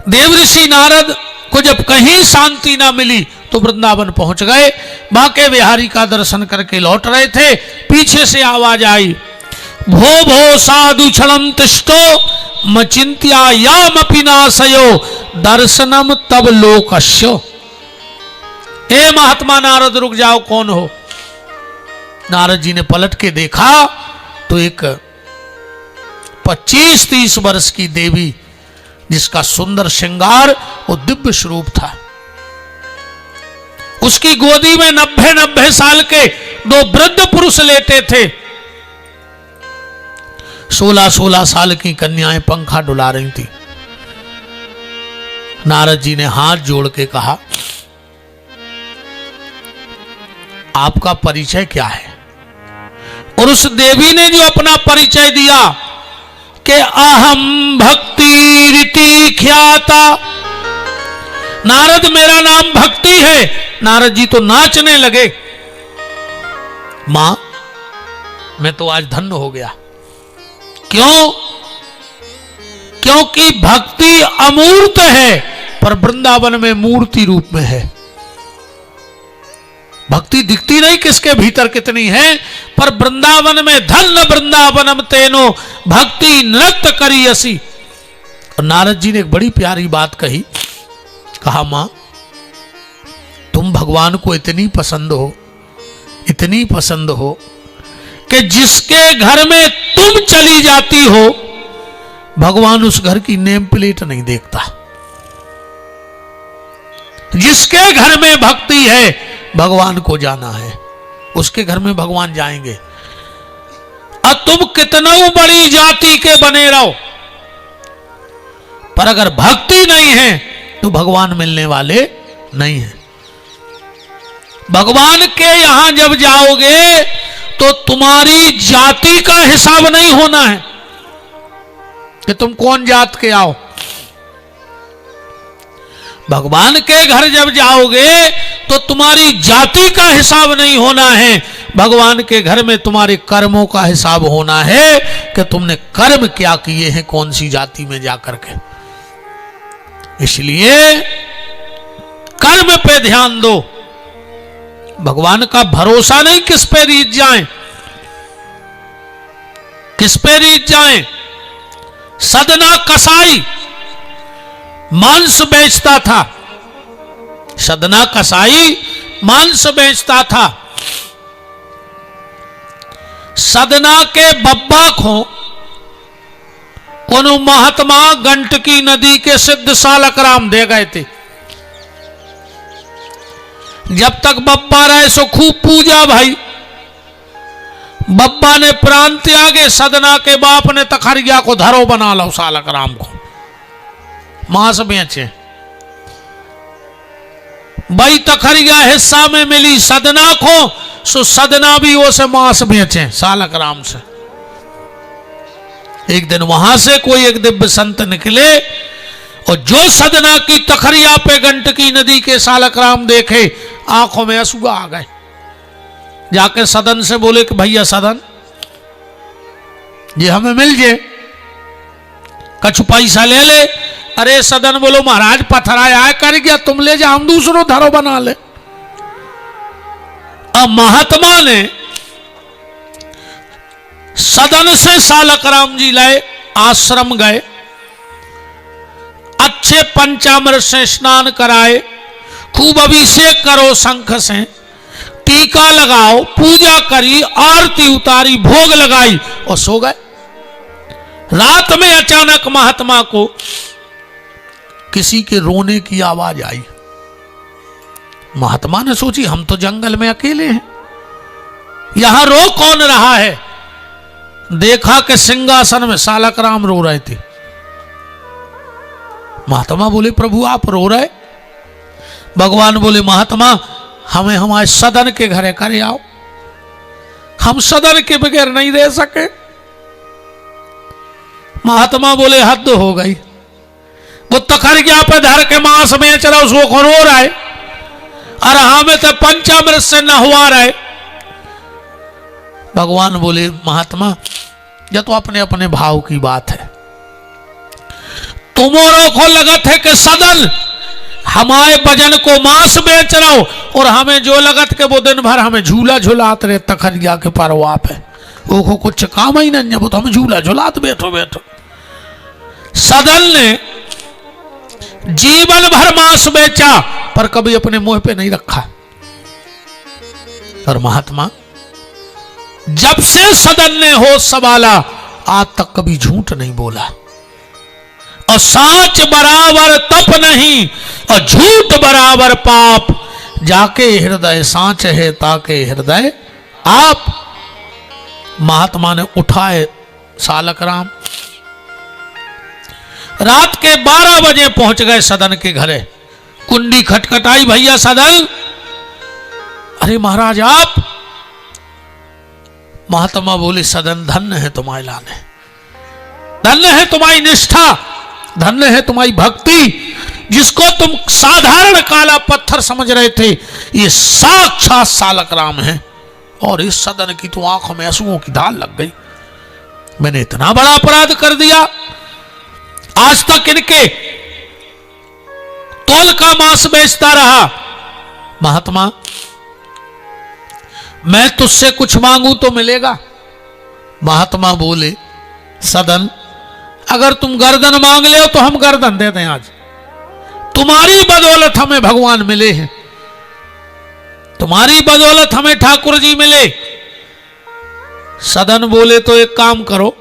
देवऋषि नारद को जब कहीं शांति ना मिली तो वृंदावन पहुंच गए। बांके बिहारी का दर्शन करके लौट रहे थे, पीछे से आवाज आई, भो भो साधु क्षणम तिष्ठो मचिंत्या यामपि नाशयो दर्शनम तब लोकस्यो। हे महात्मा नारद रुक जाओ, कौन हो? नारद जी ने पलट के देखा तो एक 25-30 वर्ष की देवी, जिसका सुंदर श्रृंगार और दिव्य स्वरूप था। उसकी गोदी में 90 साल के 2 वृद्ध पुरुष लेटे थे। 16 साल की कन्याएं पंखा डुला रही थी। नारद जी ने हाथ जोड़ के कहा, आपका परिचय क्या है? और उस देवी ने जो अपना परिचय दिया कि अहम भक्ति रीति ख्याता, नारद मेरा नाम भक्ति है। नारद जी तो नाचने लगे। मां, मैं तो आज धन्य हो गया। क्यों? क्योंकि भक्ति अमूर्त है पर वृंदावन में मूर्ति रूप में है। भक्ति दिखती नहीं किसके भीतर कितनी है, पर वृंदावन में धन्य वृंदावनम तेनो भक्ति नृत्य करी असी। और नारद जी ने एक बड़ी प्यारी बात कही, कहा मां, तुम भगवान को इतनी पसंद हो कि जिसके घर में तुम चली जाती हो भगवान उस घर की नेम प्लेट नहीं देखता। जिसके घर में भक्ति है भगवान को जाना है, उसके घर में भगवान जाएंगे। अब तुम कितना बड़ी जाति के बने रहो, पर अगर भक्ति नहीं है तो भगवान मिलने वाले नहीं है। भगवान के यहां जब जाओगे तो तुम्हारी जाति का हिसाब नहीं होना है कि तुम कौन जात के आओ। भगवान के घर जब जाओगे तो तुम्हारी जाति का हिसाब नहीं होना है। भगवान के घर में तुम्हारे कर्मों का हिसाब होना है कि तुमने कर्म क्या किए हैं कौन सी जाति में जाकर के। इसलिए कर्म पे ध्यान दो। भगवान का भरोसा नहीं किस पे रीत जाएं, किस पे रीत जाएं। सदना कसाई मांस बेचता था, सदना कसाई मांस बेचता था। सदना के बब्बा को कोनो महात्मा गंडकी नदी के सिद्ध सालक राम दे गए थे। जब तक बब्बा रहे सो खूब पूजा भाई। बब्बा ने प्राण त्यागे, सदना के बाप ने तखरिया को धरो बना लो, सालक राम को मांस बेचे। भाई तखरिया हिस्सा में मिली सदना को, सो सदना भी वो से मांस बेचे सालक राम से। एक दिन वहां से कोई एक दिव्य संत निकले और जो सदना की तखरिया पे गंडकी नदी के सालक राम देखे, आंखों में आंसू आ गए। जाके सदन से बोले कि भैया सदन ये हमें मिल जाए, कछ पैसा ले ले। अरे सदन बोलो महाराज पथराया है कर गया, तुम ले जा, हम दूसरों धरो बना ले। अब महात्मा ने सदन से सालक राम जी लाए, आश्रम गए, अच्छे पंचामृत से स्नान कराए, खूब अभिषेक करो, शंख से टीका लगाओ, पूजा करी, आरती उतारी, भोग लगाई और सो गए। रात में अचानक महात्मा को किसी के रोने की आवाज आई। महात्मा ने सोची हम तो जंगल में अकेले हैं, यहां रो कौन रहा है। देखा कि सिंहासन में सालक राम रो रहे थे। महात्मा बोले प्रभु आप रो रहे? भगवान बोले महात्मा हमें हमारे सदन के घरे करे आओ, हम सदन के बगैर नहीं रह सके। महात्मा बोले हद हो गई, वो तखरिया पे धर के मांस बेच रहा उसको कौन रो रहा है, और हमें तो पंचामृत से नहवा रहे। भगवान बोले महात्मा ये तो अपने अपने भाव की बात है। तुम्हारों को लगत है कि सदन हमारे बजन को मांस बेच रहा हो, और हमें जो लगत के वो दिन भर हमें झूला झुलाते रहे तखरिया के परवा पे, वो कुछ काम ही नहीं, वो तो हमें झूला झुलाते बैठो बैठो। सदन ने जीवन भर मांस बेचा पर कभी अपने मुंह पे नहीं रखा। और महात्मा जब से सदन ने होश संभाला आज तक कभी झूठ नहीं बोला, और साच बराबर तप नहीं और झूठ बराबर पाप, जाके हृदय साच है ताके हृदय आप। महात्मा ने उठाए सालक राम, रात के 12 बजे पहुंच गए सदन के घरे। कुंडी खटखटाई, भैया सदन। अरे महाराज आप। महात्मा बोले सदन धन्य है तुम्हारे लाने, धन्य है तुम्हारी निष्ठा, धन्य है तुम्हारी भक्ति। जिसको तुम साधारण काला पत्थर समझ रहे थे ये साक्षात सालक राम है। और इस सदन की तो आंखों में आंसुओं की धार लग गई। मैंने इतना बड़ा अपराध कर दिया, आज तक इनके तोल का मांस बेचता रहा। महात्मा मैं तुझसे कुछ मांगू तो मिलेगा? महात्मा बोले सदन अगर तुम गर्दन मांग ले तो हम गर्दन दे दें। आज तुम्हारी बदौलत हमें भगवान मिले हैं, तुम्हारी बदौलत हमें ठाकुर जी मिले। सदन बोले तो एक काम करो,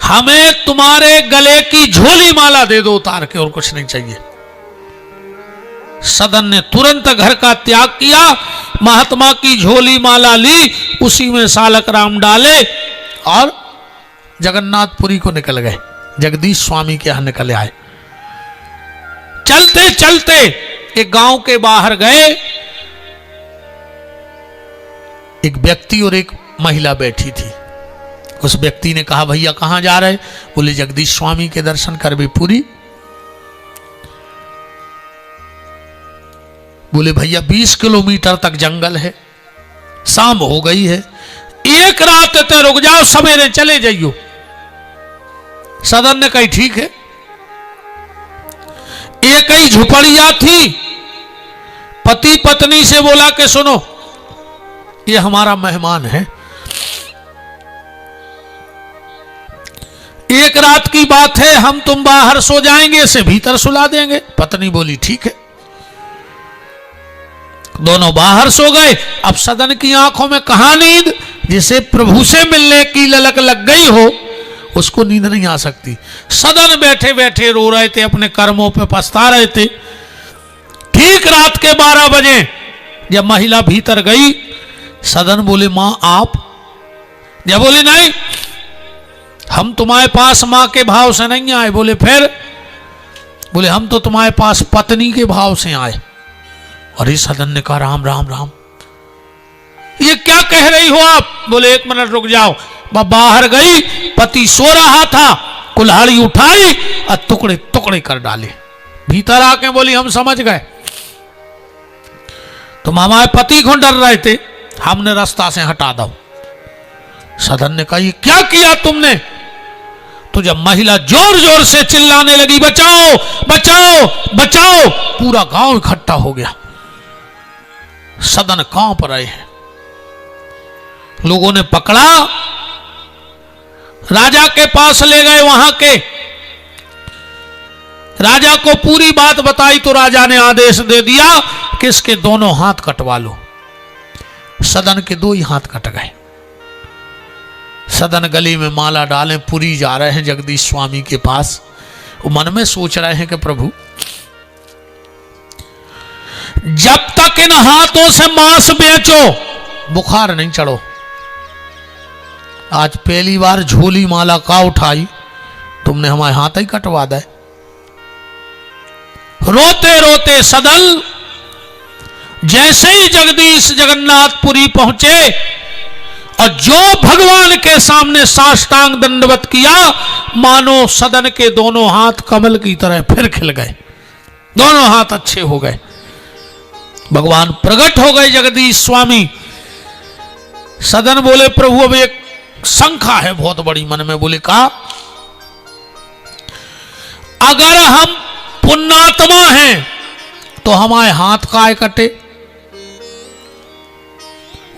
हमें तुम्हारे गले की झोली माला दे दो उतार के, और कुछ नहीं चाहिए। सदन ने तुरंत घर का त्याग किया, महात्मा की झोली माला ली, उसी में सालक राम डाले और जगन्नाथपुरी को निकल गए। जगदीश स्वामी के यहां निकल आए। चलते चलते एक गांव के बाहर गए। एक व्यक्ति और एक महिला बैठी थी। उस व्यक्ति ने कहा भैया कहां जा रहे? बोले जगदीश स्वामी के दर्शन करवे पुरी। बोले भैया 20 किलोमीटर तक जंगल है, शाम हो गई है, एक रात तक रुक जाओ, सवेरे चले जाइयो। सदन ने कही ठीक है। एक ही झुपड़िया थी। पति पत्नी से बोला कि सुनो ये हमारा मेहमान है, एक रात की बात है, हम तुम बाहर सो जाएंगे, इसे भीतर सुला देंगे। पत्नी बोली ठीक है। दोनों बाहर सो गए। अब सदन की आंखों में कहां नींद? जिसे प्रभु से मिलने की ललक लग गई हो उसको नींद नहीं आ सकती। सदन बैठे बैठे रो रहे थे, अपने कर्मों पे पछता रहे थे। ठीक रात के 12 बजे जब महिला भीतर गई, सदन बोले मां आप? जब बोले नहीं, हम तुम्हारे पास मां के भाव से नहीं आए। बोले फिर? बोले हम तो तुम्हारे पास पत्नी के भाव से आए। और इस सदन ने कहा राम राम राम, ये क्या कह रही हो आप? बोले एक मिनट रुक जाओ। वह बाहर गई, पति सो रहा था, कुल्हाड़ी उठाई और टुकड़े टुकड़े कर डाले। भीतर आके बोली हम समझ गए, तुम हमारे पति को डर रहे थे, हमने रास्ता से हटा दो। सदन ने कहा ये क्या किया तुमने? तो जब महिला जोर जोर से चिल्लाने लगी बचाओ बचाओ बचाओ, पूरा गांव इकट्ठा हो गया। सदन कांप रहे हैं। लोगों ने पकड़ा, राजा के पास ले गए। वहां के राजा को पूरी बात बताई तो राजा ने आदेश दे दिया कि इसके दोनों हाथ कटवा लो। सदन के 2 ही हाथ कट गए। सदन गले में माला डालें पुरी जा रहे हैं जगदीश स्वामी के पास। वो मन में सोच रहे हैं कि प्रभु जब तक इन हाथों से मांस बेचो बुखार नहीं चढ़ो। आज पहली बार झोली माला का उठाई, तुमने हमारे हाथ ही कटवा दे। रोते रोते सदन जैसे ही जगदीश जगन्नाथपुरी पहुंचे और जो भगवान के सामने साष्टांग दंडवत किया, मानो सदन के दोनों हाथ कमल की तरह फिर खिल गए, दोनों हाथ अच्छे हो गए। भगवान प्रकट हो गए जगदीश स्वामी। सदन बोले प्रभु अब एक शंका है बहुत बड़ी मन में। बोले कहा अगर हम पुण्यात्मा हैं तो हमारे हाथ काय कटे,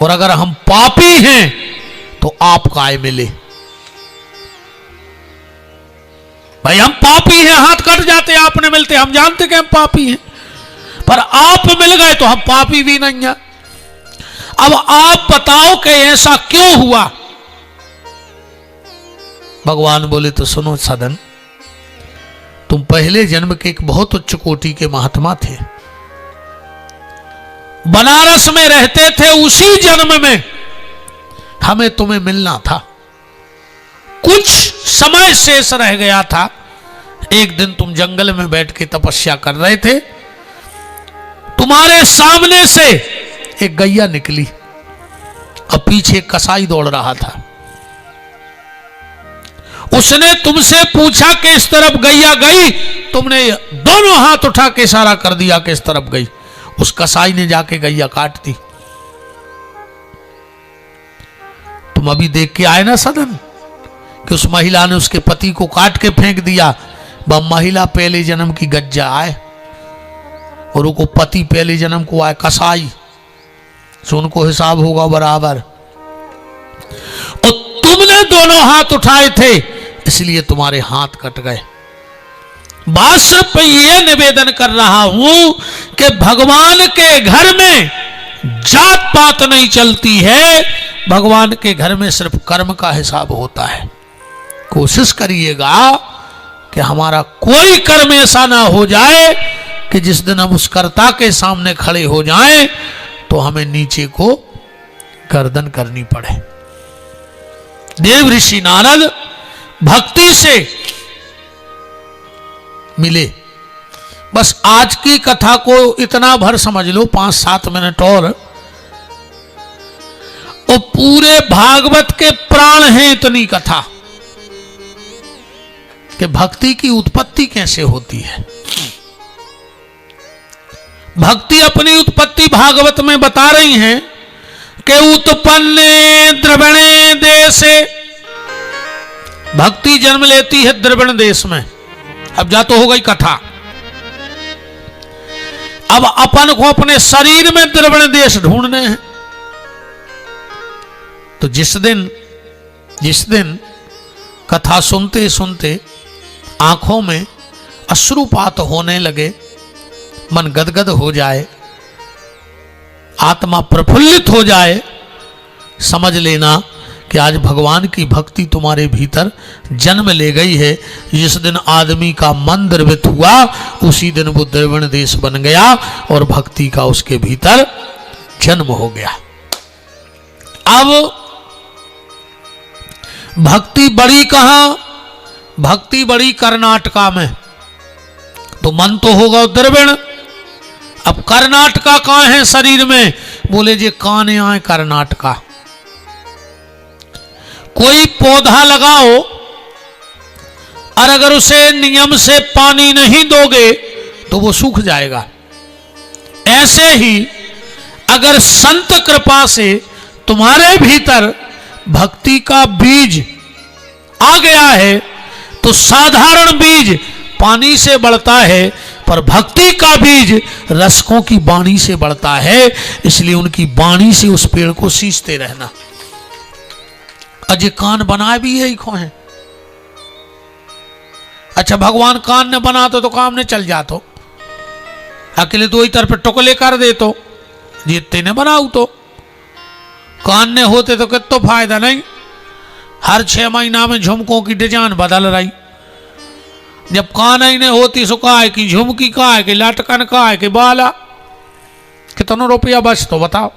और अगर हम पापी हैं तो आप काय मिले। भाई हम पापी हैं, हाथ कट जाते, आपने मिलते, हम जानते कि हम पापी हैं, पर आप मिल गए तो हम पापी भी नहीं हैं। अब आप बताओ कि ऐसा क्यों हुआ? भगवान बोले तो सुनो सदन, तुम पहले जन्म के एक बहुत उच्च कोटि के महात्मा थे, बनारस में रहते थे, उसी जन्म में हमें तुम्हें मिलना था, कुछ समय शेष रह गया था। एक दिन तुम जंगल में बैठ के तपस्या कर रहे थे, तुम्हारे सामने से एक गैया निकली और पीछे कसाई दौड़ रहा था। उसने तुमसे पूछा कि इस तरफ गैया गई, तुमने दोनों हाथ उठा के इशारा कर दिया कि इस तरफ गई। उस कसाई ने जाके गैया काट दी। तुम अभी देख के आए ना सदन कि उस महिला ने उसके पति को काट के फेंक दिया। वह महिला पहले जन्म की गज्जा आए और उनको पति पहले जन्म को आए कसाई, सो उनको हिसाब होगा बराबर। और तुमने दोनों हाथ उठाए थे इसलिए तुम्हारे हाथ कट गए। बात सिर्फ ये निवेदन कर रहा हूं कि भगवान के घर में जात पात नहीं चलती है, भगवान के घर में सिर्फ कर्म का हिसाब होता है। कोशिश करिएगा कि हमारा कोई कर्म ऐसा ना हो जाए कि जिस दिन हम उस कर्ता के सामने खड़े हो जाएं तो हमें नीचे को गर्दन करनी पड़े। देव ऋषि नारद भक्ति से मिले। बस आज की कथा को इतना भर समझ लो, 5-7 मिनट और पूरे भागवत के प्राण है इतनी कथा कि भक्ति की उत्पत्ति कैसे होती है। भक्ति अपनी उत्पत्ति भागवत में बता रही हैं कि उत्पन्ने द्रविणे देशे, भक्ति जन्म लेती है द्रविण देश में। अब जा तो हो गई कथा, अब अपन को अपने शरीर में द्रविण देश ढूंढने हैं। तो जिस दिन कथा सुनते सुनते आंखों में अश्रुपात होने लगे, मन गदगद हो जाए, आत्मा प्रफुल्लित हो जाए, समझ लेना कि आज भगवान की भक्ति तुम्हारे भीतर जन्म ले गई है। जिस दिन आदमी का मन द्रवित हुआ उसी दिन वो द्रविण देश बन गया और भक्ति का उसके भीतर जन्म हो गया। अब भक्ति बड़ी कहां? भक्ति बड़ी कर्नाटका में, तो मन तो होगा द्रविण। अब कर्नाटका कहां है शरीर में? बोले जे काने आए कर्नाटका। कोई पौधा लगाओ और अगर उसे नियम से पानी नहीं दोगे तो वो सूख जाएगा। ऐसे ही अगर संत कृपा से तुम्हारे भीतर भक्ति का बीज आ गया है तो साधारण बीज पानी से बढ़ता है, पर भक्ति का बीज रसकों की वाणी से बढ़ता है। इसलिए उनकी वाणी से उस पेड़ को सींचते रहना। अजय कान बनाए भी यही खो है। अच्छा भगवान कान ने बनाते तो काम ने चल जातो, अकेले तो इधर पे टुकले कर दे तो जीतते ने बनाऊ तो कान ने होते तो कितना फायदा नहीं। हर 6 महीना में झुमकों की डिजाइन बदल रही। जब कान ही नहीं होती सो का है कि झुमकी का है कि लटकन का है कि बाला, कितना रुपया बच तो बताओ।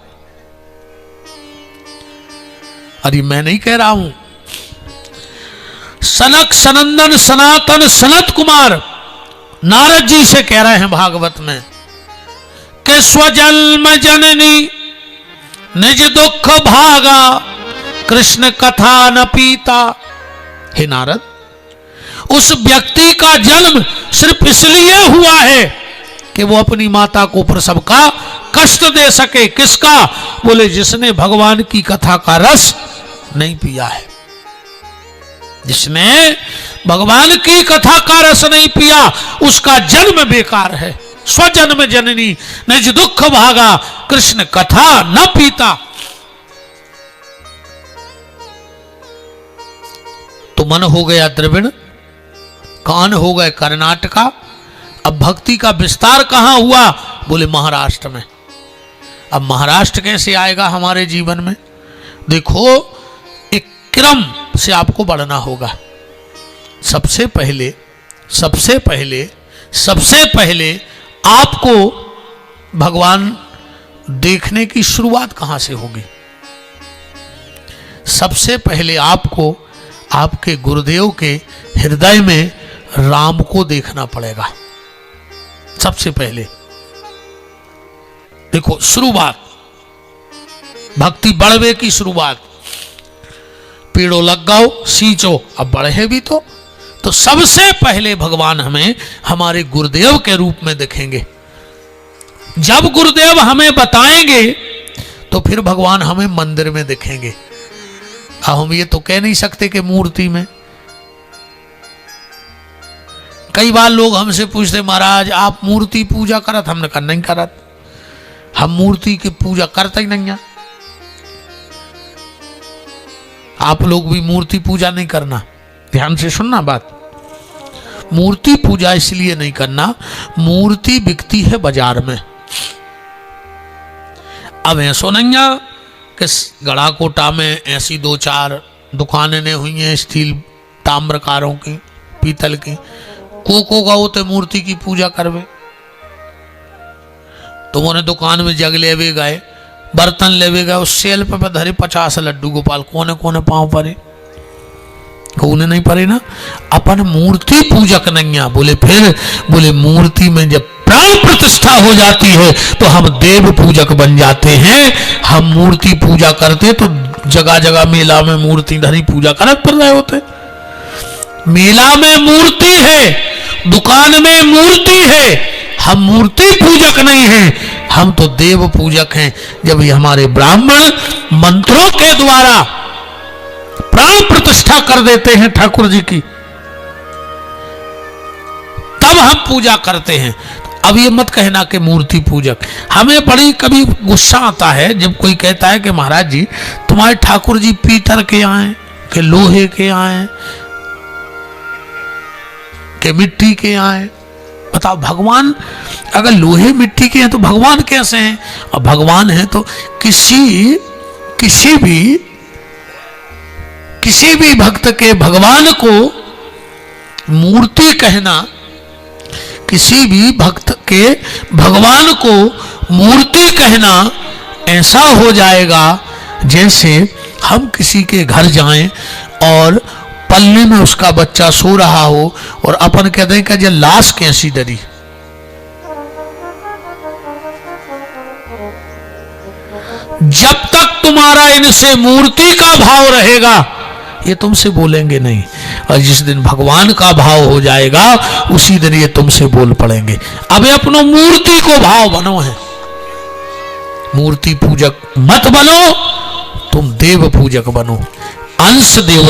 अरे मैं नहीं कह रहा हूं, सनक सनंदन सनातन सनत कुमार नारद जी से कह रहे हैं भागवत में कि स्वजन्म जननी निज दुख भागा कृष्ण कथा न पीता। हे नारद, उस व्यक्ति का जन्म सिर्फ इसलिए हुआ है कि वो अपनी माता को प्रसव का कष्ट दे सके। किसका? बोले जिसने भगवान की कथा का रस नहीं पिया है। जिसने भगवान की कथा का रस नहीं पिया उसका जन्म बेकार है। स्वजन्म जननी निज दुख भागा, कृष्ण कथा न पीता। तो मन हो गया द्रविड़, कान हो गए कर्नाटका। अब भक्ति का विस्तार कहां हुआ? बोले महाराष्ट्र में। अब महाराष्ट्र कैसे आएगा हमारे जीवन में? देखो, एक क्रम से आपको बढ़ना होगा। सबसे पहले आपको भगवान देखने की शुरुआत कहां से होगी? सबसे पहले आपको आपके गुरुदेव के हृदय में राम को देखना पड़ेगा। सबसे पहले देखो, शुरुआत भक्ति बढ़वे की शुरुआत। पेड़ो लग गओ सींचो, अब बढ़े भी तो सबसे पहले भगवान हमें हमारे गुरुदेव के रूप में देखेंगे। जब गुरुदेव हमें बताएंगे तो फिर भगवान हमें मंदिर में दिखेंगे। अब हम ये तो कह नहीं सकते कि मूर्ति में। कई बार लोग हमसे पूछते, महाराज आप मूर्ति पूजा करत? हमने कहा नहीं करत, हम मूर्ति की पूजा करते ही नहीं है। आप लोग भी मूर्ति पूजा नहीं करना, ध्यान से सुनना बात। मूर्ति पूजा इसलिए नहीं करना, मूर्ति बिकती है बाजार में। अब ऐसो नहीं है कि गढ़ाकोटा में ऐसी 2-4 दुकानें ने हुई हैं स्टील ताम्रकारों की, पीतल की। को गो ते मूर्ति की पूजा करवे। तुमने दुकान में जग लेवे गए, बर्तन लेवे गए, उस सेल्फ पे धरे 50 लड्डू गोपाल, कोने कोने पांव परे, कोने नहीं परे ना। अपन मूर्ति पूजक नहीं है। बोले फिर? बोले मूर्ति में जब प्राण प्रतिष्ठा हो जाती है तो हम देव पूजक बन जाते हैं। हम मूर्ति पूजा करते तो जगह जगह मेला में मूर्ति धरी पूजा करत पर रहे होते। मेला में मूर्ति है, दुकान में मूर्ति है, हम मूर्ति पूजक नहीं हैं, हम तो देव पूजक हैं। जब ये हमारे ब्राह्मण मंत्रों के द्वारा प्राण प्रतिष्ठा कर देते हैं ठाकुर जी की, तब हम पूजा करते हैं। अब ये मत कहना कि मूर्ति पूजक। हमें बड़ी कभी गुस्सा आता है जब कोई कहता है कि महाराज जी तुम्हारे ठाकुर जी पीतल के आए, कि लोहे के आए, कि मिट्टी के आए। बताओ, भगवान अगर लोहे मिट्टी के हैं तो भगवान कैसे हैं? और भगवान है तो किसी भी भक्त के भगवान को मूर्ति कहना, किसी भी भक्त के भगवान को मूर्ति कहना ऐसा हो जाएगा जैसे हम किसी के घर जाएं और पल्ले में उसका बच्चा सो रहा हो और अपन कहते हैं कि ये लाश कैसी डरी। जब तक तुम्हारा इनसे मूर्ति का भाव रहेगा ये तुमसे बोलेंगे नहीं, और जिस दिन भगवान का भाव हो जाएगा उसी दिन ये तुमसे बोल पड़ेंगे। अब अपनो मूर्ति को भाव बनो है, मूर्ति पूजक मत बनो, तुम देव पूजक बनो। अंश देवता